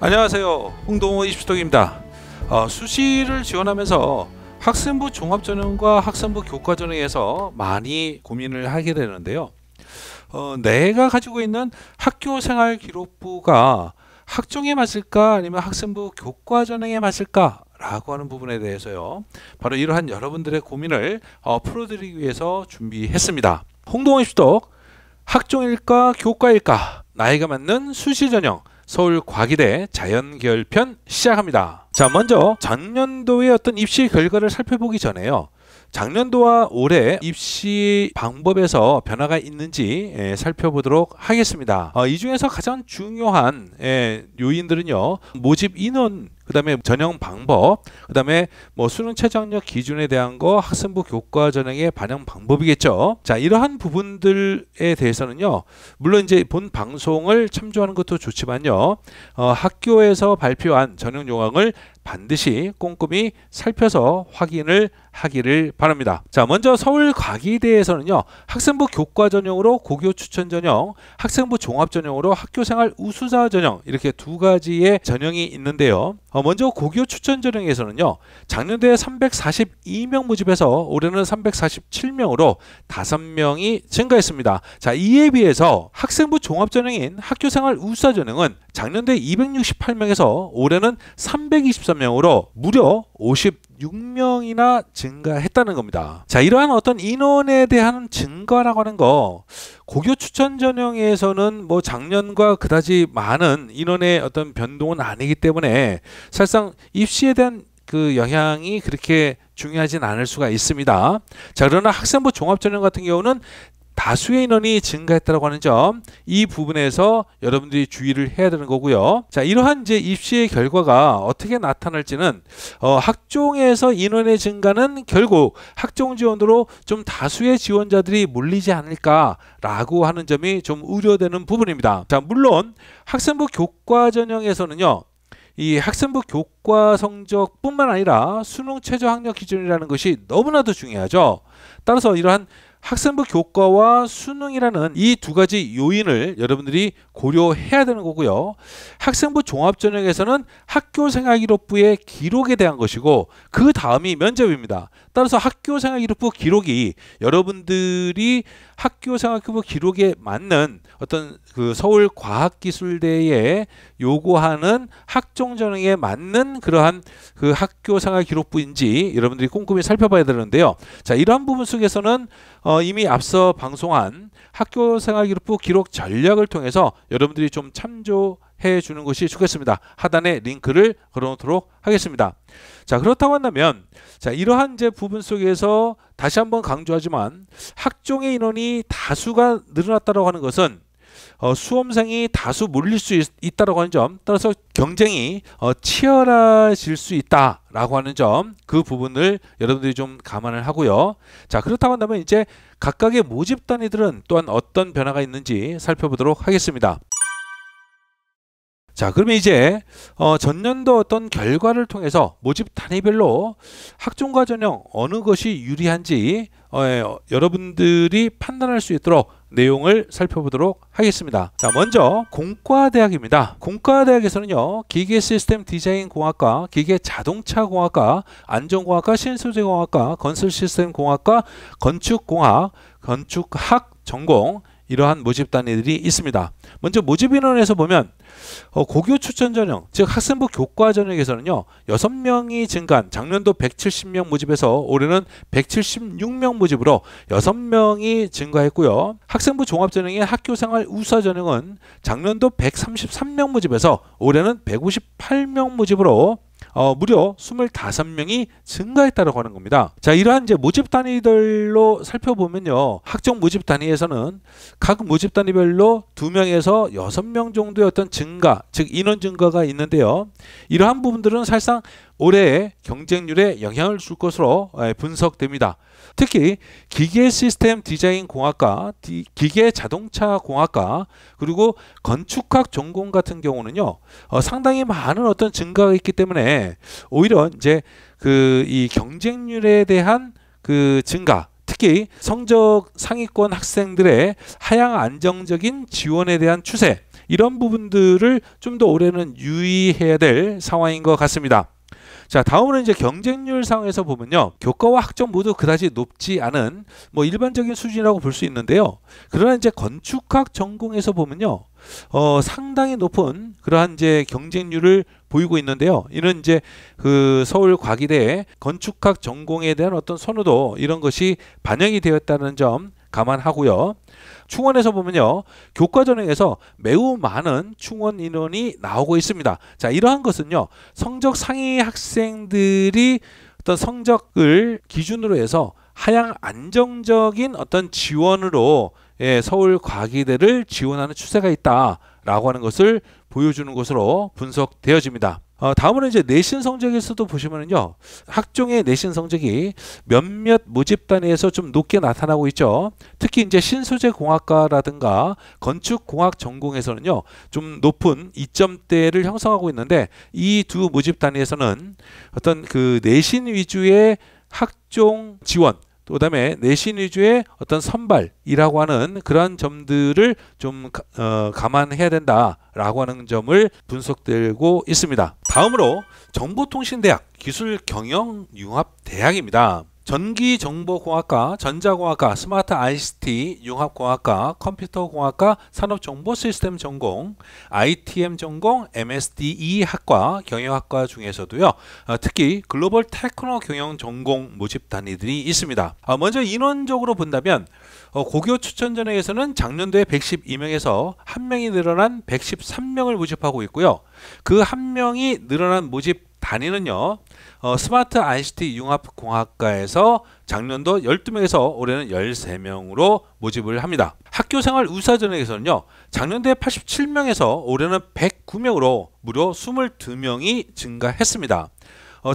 안녕하세요. 홍동호 입시톡입니다. 수시를 지원하면서 학생부 종합전형과 학생부 교과전형에서 많이 고민을 하게 되는데요. 내가 가지고 있는 학교생활기록부가 학종에 맞을까 아니면 학생부 교과전형에 맞을까 라고 하는 부분에 대해서요. 바로 이러한 여러분들의 고민을 풀어드리기 위해서 준비했습니다. 홍동호 입시톡 학종일까 교과일까 나이가 맞는 수시전형 서울과기대 자연계열편 시작합니다. 자, 먼저 전년도의 어떤 입시 결과를 살펴보기 전에요. 작년도와 올해 입시 방법에서 변화가 있는지 살펴보도록 하겠습니다. 이 중에서 가장 중요한 요인들은요. 모집 인원, 그 다음에 전형 방법, 그 다음에 수능 최저학력 기준에 대한 거, 학생부 교과 전형의 반영 방법이겠죠. 자, 이러한 부분들에 대해서는요. 물론 이제 본 방송을 참조하는 것도 좋지만요. 학교에서 발표한 전형 요강을 반드시 꼼꼼히 살펴서 확인을 하기를 바랍니다. 자, 먼저 서울과기대에서는요. 학생부 교과 전형으로 고교 추천 전형, 학생부 종합 전형으로 학교생활 우수자 전형 이렇게 두 가지의 전형이 있는데요. 먼저 고교 추천 전형에서는요. 작년도에 342명 모집해서 올해는 347명으로 5명이 증가했습니다. 자, 이에 비해서 학생부 종합 전형인 학교생활 우수자 전형은 작년도에 268명에서 올해는 323명으로 무려 56명이나 증가했다는 겁니다. 자, 이러한 어떤 인원에 대한 증가라고 하는 거 고교 추천 전형에서는 작년과 그다지 많은 인원의 어떤 변동은 아니기 때문에 사실상 입시에 대한 그 영향이 그렇게 중요하진 않을 수가 있습니다. 자, 그러나 학생부 종합 전형 같은 경우는 다수의 인원이 증가했다고 하는 점, 이 부분에서 여러분들이 주의를 해야 되는 거고요. 자, 이러한 이제 입시의 결과가 어떻게 나타날지는 학종에서 인원의 증가는 결국 학종 지원으로 좀 다수의 지원자들이 몰리지 않을까라고 하는 점이 좀 우려되는 부분입니다. 자, 물론 학생부 교과 전형에서는요. 이 학생부 교과 성적뿐만 아니라 수능 최저 학력 기준이라는 것이 너무나도 중요하죠. 따라서 이러한 학생부 교과와 수능이라는 이 두 가지 요인을 여러분들이 고려해야 되는 거고요. 학생부 종합전형에서는 학교생활기록부의 기록에 대한 것이고 그 다음이 면접입니다. 따라서 학교생활기록부 기록이 여러분들이 학교생활기록부 기록에 맞는 어떤 그 서울과학기술대에 요구하는 학종전형에 맞는 그러한 그 학교생활기록부인지 여러분들이 꼼꼼히 살펴봐야 되는데요. 자, 이러한 부분 속에서는 이미 앞서 방송한 학교생활기록부 기록 전략을 통해서 여러분들이 좀 참조해 주는 것이 좋겠습니다. 하단에 링크를 걸어놓도록 하겠습니다. 자, 그렇다고 한다면 자, 이러한 이제 부분 속에서 다시 한번 강조하지만 학종의 인원이 다수가 늘어났다고 하는 것은 수험생이 다수 몰릴 수 있다고 하는 점, 따라서 경쟁이 치열해질 수 있다라고 하는 점, 그 부분을 여러분들이 좀 감안을 하고요. 자, 그렇다고 한다면 이제 각각의 모집 단위들은 또한 어떤 변화가 있는지 살펴보도록 하겠습니다. 자, 그러면 이제 전년도 어떤 결과를 통해서 모집 단위별로 학종과 전형 어느 것이 유리한지 여러분들이 판단할 수 있도록 내용을 살펴보도록 하겠습니다. 자, 먼저 공과대학입니다. 공과대학에서는요. 기계시스템 디자인공학과, 기계자동차공학과, 안전공학과, 신소재공학과, 건설시스템공학과, 건축공학, 건축학 전공 이러한 모집 단위들이 있습니다. 먼저 모집 인원에서 보면 고교 추천 전형, 즉 학생부 교과 전형에서는요. 6명이 증가한 작년도 170명 모집에서 올해는 176명 모집으로 6명이 증가했고요. 학생부 종합 전형의 학교생활 우수자 전형은 작년도 133명 모집에서 올해는 158명 모집으로 무려 25명이 증가했다고 하는 겁니다. 자, 이러한 이제 모집 단위들로 살펴보면요. 학종 모집 단위에서는 각 모집 단위별로 2명에서 6명 정도의 어떤 증가, 즉 인원 증가가 있는데요. 이러한 부분들은 사실상 올해의 경쟁률에 영향을 줄 것으로 분석됩니다. 특히 기계시스템 디자인공학과, 기계자동차공학과, 그리고 건축학 전공 같은 경우는요. 상당히 많은 어떤 증가가 있기 때문에 오히려 이제 이 경쟁률에 대한 그 증가, 특히 성적 상위권 학생들의 하향 안정적인 지원에 대한 추세, 이런 부분들을 좀 더 올해는 유의해야 될 상황인 것 같습니다. 자, 다음으로 이제 경쟁률 상에서 보면요, 교과와 학점 모두 그다지 높지 않은 뭐 일반적인 수준이라고 볼 수 있는데요. 그러나 이제 건축학 전공에서 보면요, 상당히 높은 그러한 이제 경쟁률을 보이고 있는데요. 이는 이제 그 서울과기대의 건축학 전공에 대한 어떤 선호도, 이런 것이 반영이 되었다는 점 감안하고요. 충원에서 보면요, 교과 전형에서 매우 많은 충원 인원이 나오고 있습니다. 자, 이러한 것은요, 성적 상위 학생들이 어떤 성적을 기준으로 해서 하향 안정적인 어떤 지원으로 서울과기대를 지원하는 추세가 있다라고 하는 것을 보여주는 것으로 분석되어집니다. 다음으로 이제 내신 성적에서도 보시면요, 학종의 내신 성적이 몇몇 모집 단위에서 좀 높게 나타나고 있죠. 특히 이제 신소재 공학과라든가 건축 공학 전공에서는요, 좀 높은 이점대를 형성하고 있는데, 이 두 모집 단위에서는 어떤 그 내신 위주의 학종 지원, 그 다음에 내신 위주의 어떤 선발이라고 하는 그러한 점들을 좀 감안해야 된다라고 하는 점을 분석되고 있습니다. 다음으로 정보통신대학 기술경영융합대학입니다. 전기정보공학과, 전자공학과, 스마트 ICT 융합공학과, 컴퓨터공학과, 산업정보시스템 전공, ITM 전공, MSDE 학과, 경영학과 중에서도요, 특히 글로벌 테크노 경영 전공 모집 단위들이 있습니다. 먼저 인원적으로 본다면 고교 추천 전형에서는 작년도에 112명에서 1명이 늘어난 113명을 모집하고 있고요. 그 1명이 늘어난 모집 단위는요, 스마트 ICT 융합공학과에서 작년도 12명에서 올해는 13명으로 모집을 합니다. 학교생활 우수 전형에서는요, 작년도에 87명에서 올해는 109명으로 무려 22명이 증가했습니다.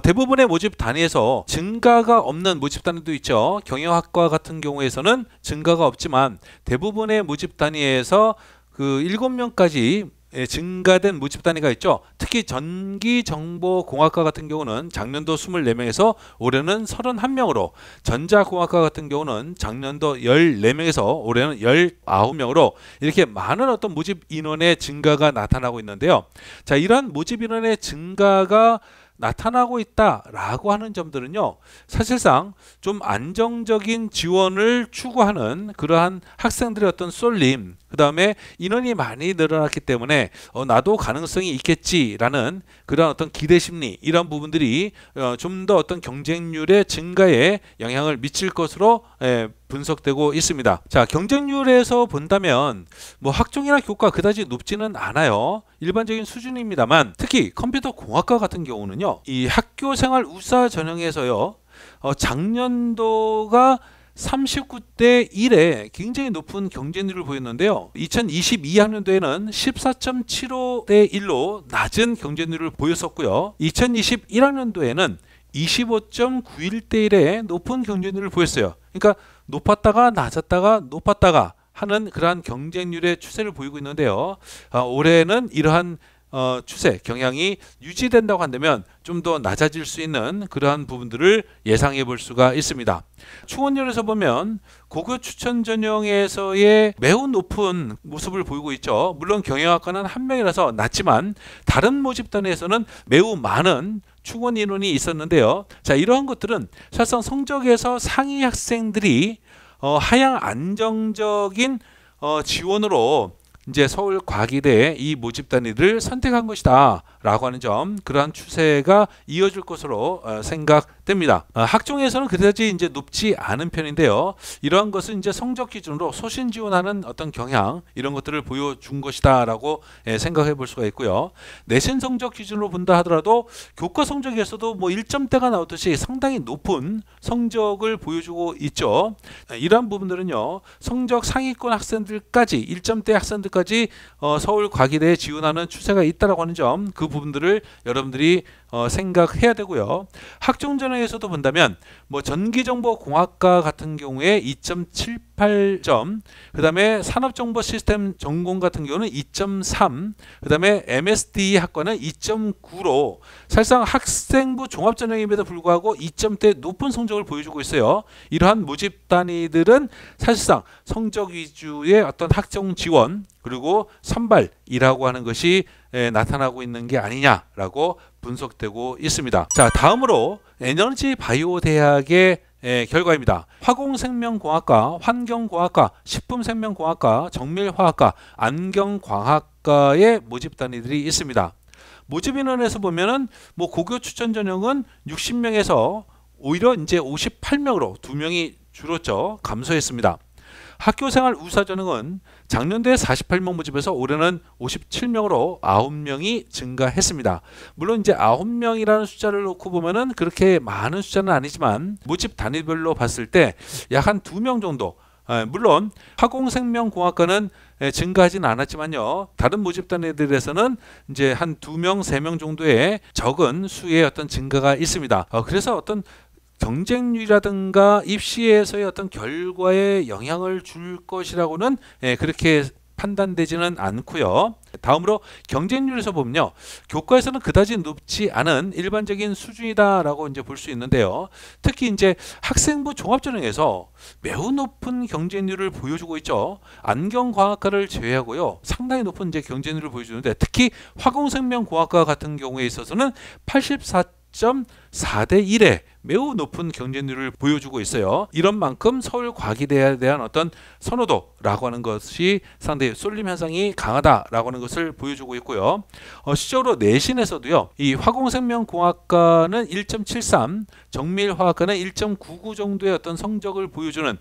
대부분의 모집 단위에서 증가가 없는 모집 단위도 있죠. 경영학과 같은 경우에서는 증가가 없지만 대부분의 모집 단위에서 그 7명까지 증가된 모집 단위가 있죠. 특히 전기정보공학과 같은 경우는 작년도 24명에서 올해는 31명으로, 전자공학과 같은 경우는 작년도 14명에서 올해는 19명으로 이렇게 많은 어떤 모집 인원의 증가가 나타나고 있는데요. 자, 이러한 모집 인원의 증가가 나타나고 있다라고 하는 점들은요, 사실상 좀 안정적인 지원을 추구하는 그러한 학생들의 어떤 쏠림, 그 다음에 인원이 많이 늘어났기 때문에 나도 가능성이 있겠지라는 그런 어떤 기대 심리, 이런 부분들이 좀 더 어떤 경쟁률의 증가에 영향을 미칠 것으로 분석되고 있습니다. 자, 경쟁률에서 본다면 뭐 학종이나 교과 그다지 높지는 않아요. 일반적인 수준입니다만, 특히 컴퓨터 공학과 같은 경우는요, 이 학교생활 우수 전형에서요, 작년도가 39대 1에 굉장히 높은 경쟁률을 보였는데요. 2022학년도에는 14.75대 1로 낮은 경쟁률을 보였었고요. 2021학년도에는 25.91대 1의 높은 경쟁률을 보였어요. 그러니까 높았다가 낮았다가 높았다가 하는 그러한 경쟁률의 추세를 보이고 있는데요. 올해는 이러한 추세, 경향이 유지된다고 한다면 좀 더 낮아질 수 있는 그러한 부분들을 예상해 볼 수가 있습니다. 충원률에서 보면 고교 추천 전형에서의 매우 높은 모습을 보이고 있죠. 물론 경영학과는 1명이라서 낮지만 다른 모집 단위에서는 매우 많은 충원 인원이 있었는데요. 자, 이러한 것들은 사실상 성적에서 상위 학생들이 하향 안정적인 지원으로 이제 서울과기대의 이 모집 단위를 선택한 것이다 라고 하는 점, 그러한 추세가 이어질 것으로 생각됩니다. 학종에서는 그다지 이제 높지 않은 편인데요. 이러한 것은 이제 성적 기준으로 소신 지원하는 어떤 경향, 이런 것들을 보여준 것이다 라고 생각해 볼 수가 있고요. 내신 성적 기준으로 본다 하더라도 교과 성적에서도 뭐 1점대가 나오듯이 상당히 높은 성적을 보여주고 있죠. 이러한 부분들은요, 성적 상위권 학생들까지, 1점대 학생들까지 서울과기대에 지원하는 추세가 있다라고 하는 점, 그 부분들을 여러분들이 생각해야 되고요. 학종 전형에서도 본다면 뭐 전기정보공학과 같은 경우에 2.78점, 그 다음에 산업정보시스템 전공 같은 경우는 2.3, 그 다음에 MSD 학과는 2.9로 사실상 학생부 종합전형임에도 불구하고 2점대 높은 성적을 보여주고 있어요. 이러한 모집 단위들은 사실상 성적 위주의 어떤 학종 지원, 그리고 선발이라고 하는 것이 나타나고 있는 게 아니냐라고 분석되고 있습니다. 자, 다음으로 에너지 바이오 대학의 결과입니다. 화공생명공학과, 환경공학과, 식품생명공학과, 정밀화학과, 안경광학과의 모집 단위들이 있습니다. 모집 인원에서 보면은 뭐 고교 추천 전형은 60명에서 오히려 이제 58명으로 2명이 줄었죠. 감소했습니다. 학교생활 우수 전형은 작년도에 48명 모집에서 올해는 57명으로 9명이 증가했습니다. 물론 이제 9명이라는 숫자를 놓고 보면은 그렇게 많은 숫자는 아니지만 모집 단위별로 봤을 때 약 한 2명 정도, 물론 화공생명공학과는 증가하진 않았지만요. 다른 모집 단위들에서는 이제 한 2명, 3명 정도의 적은 수의 어떤 증가가 있습니다. 그래서 어떤 경쟁률이라든가 입시에서의 어떤 결과에 영향을 줄 것이라고는 그렇게 판단되지는 않고요. 다음으로 경쟁률에서 보면요, 교과에서는 그다지 높지 않은 일반적인 수준이다라고 이제 볼 수 있는데요. 특히 이제 학생부 종합전형에서 매우 높은 경쟁률을 보여주고 있죠. 안경광학과를 제외하고요, 상당히 높은 이제 경쟁률을 보여주는데, 특히 화공생명공학과 같은 경우에 있어서는 84.4대 1에 매우 높은 경쟁률을 보여주고 있어요. 이런 만큼 서울과기대에 대한 어떤 선호도라고 하는 것이 상당히 쏠림 현상이 강하다라고 하는 것을 보여주고 있고요. 실제로 내신에서도요, 이 화공생명공학과는 1.73, 정밀화학과는 1.99 정도의 어떤 성적을 보여주는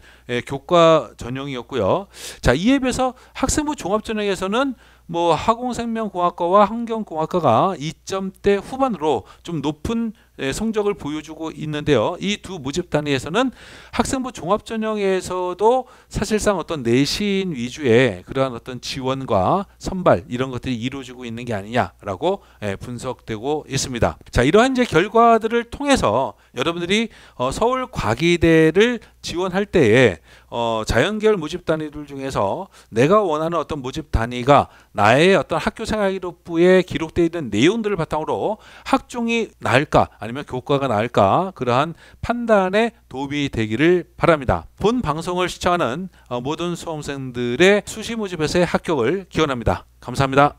교과 전형이었고요. 자, 이에 비해서 학생부 종합전형에서는 뭐 화공생명공학과와 환경공학과가 2점대 후반으로 좀 높은 성적을 보여주고 있는데요. 이 두 모집 단위에서는 학생부 종합전형에서도 사실상 어떤 내신 위주의 그러한 어떤 지원과 선발 이런 것들이 이루어지고 있는 게 아니냐라고 분석되고 있습니다. 자, 이러한 이제 결과들을 통해서 여러분들이 서울과기대를 지원할 때에 자연계열 모집 단위들 중에서 내가 원하는 어떤 모집 단위가 나의 어떤 학교생활기록부에 기록되어 있는 내용들을 바탕으로 학종이 나을까 아니면 교과가 나을까, 그러한 판단에 도움이 되기를 바랍니다. 본 방송을 시청하는 모든 수험생들의 수시 모집에서의 합격을 기원합니다. 감사합니다.